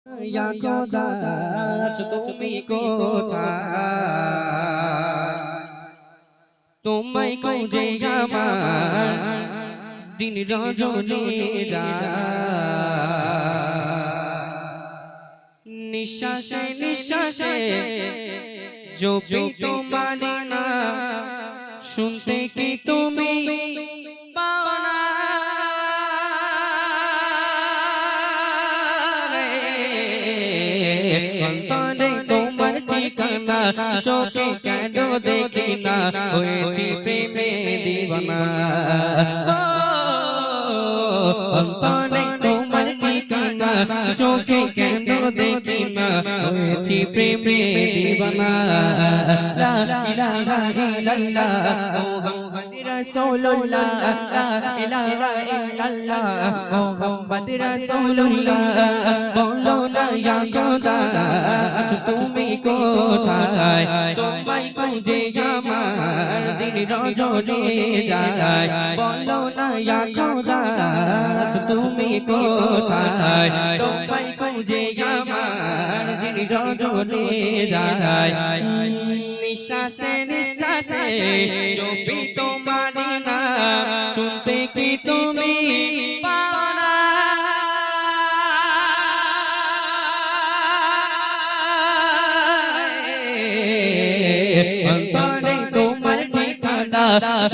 ইয়া খোদা তুমি কোথায় তোমায় খুঁজে আমার দিন রজনী নিঃশ্বাসে নিঃশ্বাসে জপি তোমার নাম শুনতে কি তুমি পাও না অন্তরে তোমার ঠিকানা চোখে কেন দেখি না হয়েছি প্রেমে দিওয়ানা অন্তরে তোমার ঠিকানা চোখে কেন দেখি না হয়েছি প্রেমে দিওয়ানা লা ইলাহা ইল্লাল্লাহ মুহাম্মাদুর রাসূলুল্লাহ লা ইলাহা ইল্লাল্লাহ মুহাম্মাদুর রাসূলুল্লাহ বলো না ইয়া খোদা তুমি কোথায় তোমায় খুঁজে আমার দিন রজনী যায় বলো না ইয়া খোদা তুমি কোথায় তোমায় খুঁজে আমার দিন রজনী যায় নিঃশ্বাসে নিঃশ্বাসে জপি তোমার নাম শুনতে কি তুমি পাও না অন্তরে তোমার ঠিকানা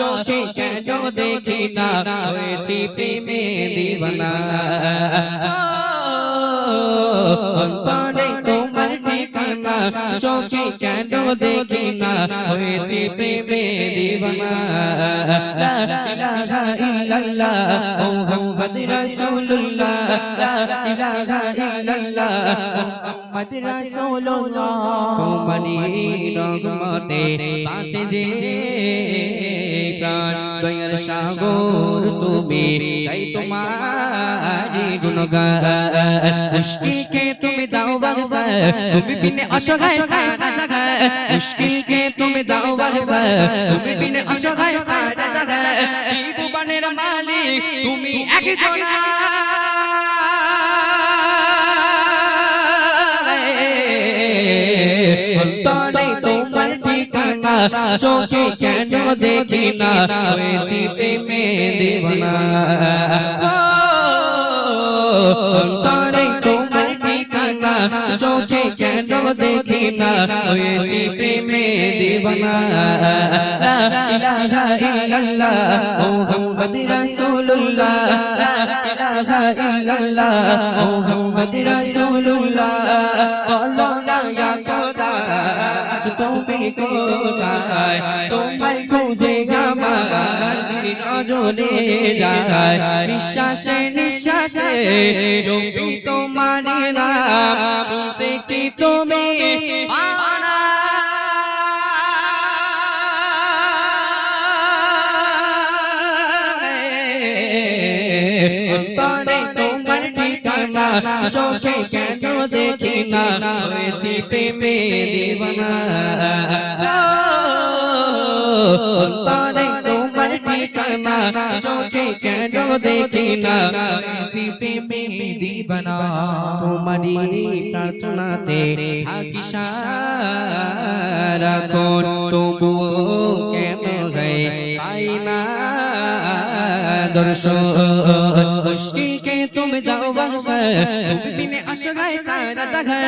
চোখে কেন দেখি না হয়েছি প্রেমে দিওয়ানা অন্তরে তোমার ঠিকানা চোখে কেন দেখি না হয়েছি প্রেমে দিওয়ানা লা ইলাহা ইল্লাল্লাহ মুহাম্মাদুর রাসূলুল্লাহ লা ইলাহা ইল্লাল্লাহ মুহাম্মাদুর রাসূলুল্লাহ তোমারি রহমতে বাঁচে যে প্রাণ দয়ার সাগর তুমি তাই তোমারি গুণগান মুশকিল কে তুমি দাও বাগসা তুমি বিনে অসহায় সারা জায়গা মুশকিল কে তুমি দাও বাগসা তুমি বিনে অসহায় সারা জায়গা এই ভুবনের মালিক তুমি একজনা অন্তরে তোমার ঠিকানা চোখে কেন দেখি না হয়েছি প্রেমে দিওয়ানা অন্তরে তোমার ঠিকানা চোখে কেন দেখি না হয়েছি প্রেমে দিওয়ানা লা ইলাহা ইল্লাল্লাহ মুহাম্মাদুর রাসূলুল্লাহ লা ইলাহা ইল্লাল্লাহ মুহাম্মাদুর রাসূলুল্লাহ বলো না ইয়া খোদা তুমি কোথায় তোমায় খুঁজে আমার দিন রজনী যায় নিঃশ্বাসে নিঃশ্বাসে জপি তোমার নাম শুনতে কি তুমি পাও না অন্তরে তোমার ঠিকানা চোখে কেন দেখি না হয়েছি প্রেমে দিওয়ানা অন্তরে তোমার ঠিকানা চোখে কেন দেখি না হয়েছি প্রেমে দিওয়ানা তোমারি প্রার্থনাতে থাকি সারাক্ষণ তবুও কেন গায়ে পাই না দর্শন মুশকিল কে তুমি দাও বাগসা তুমি বিনে অসহায় সারা জায়গা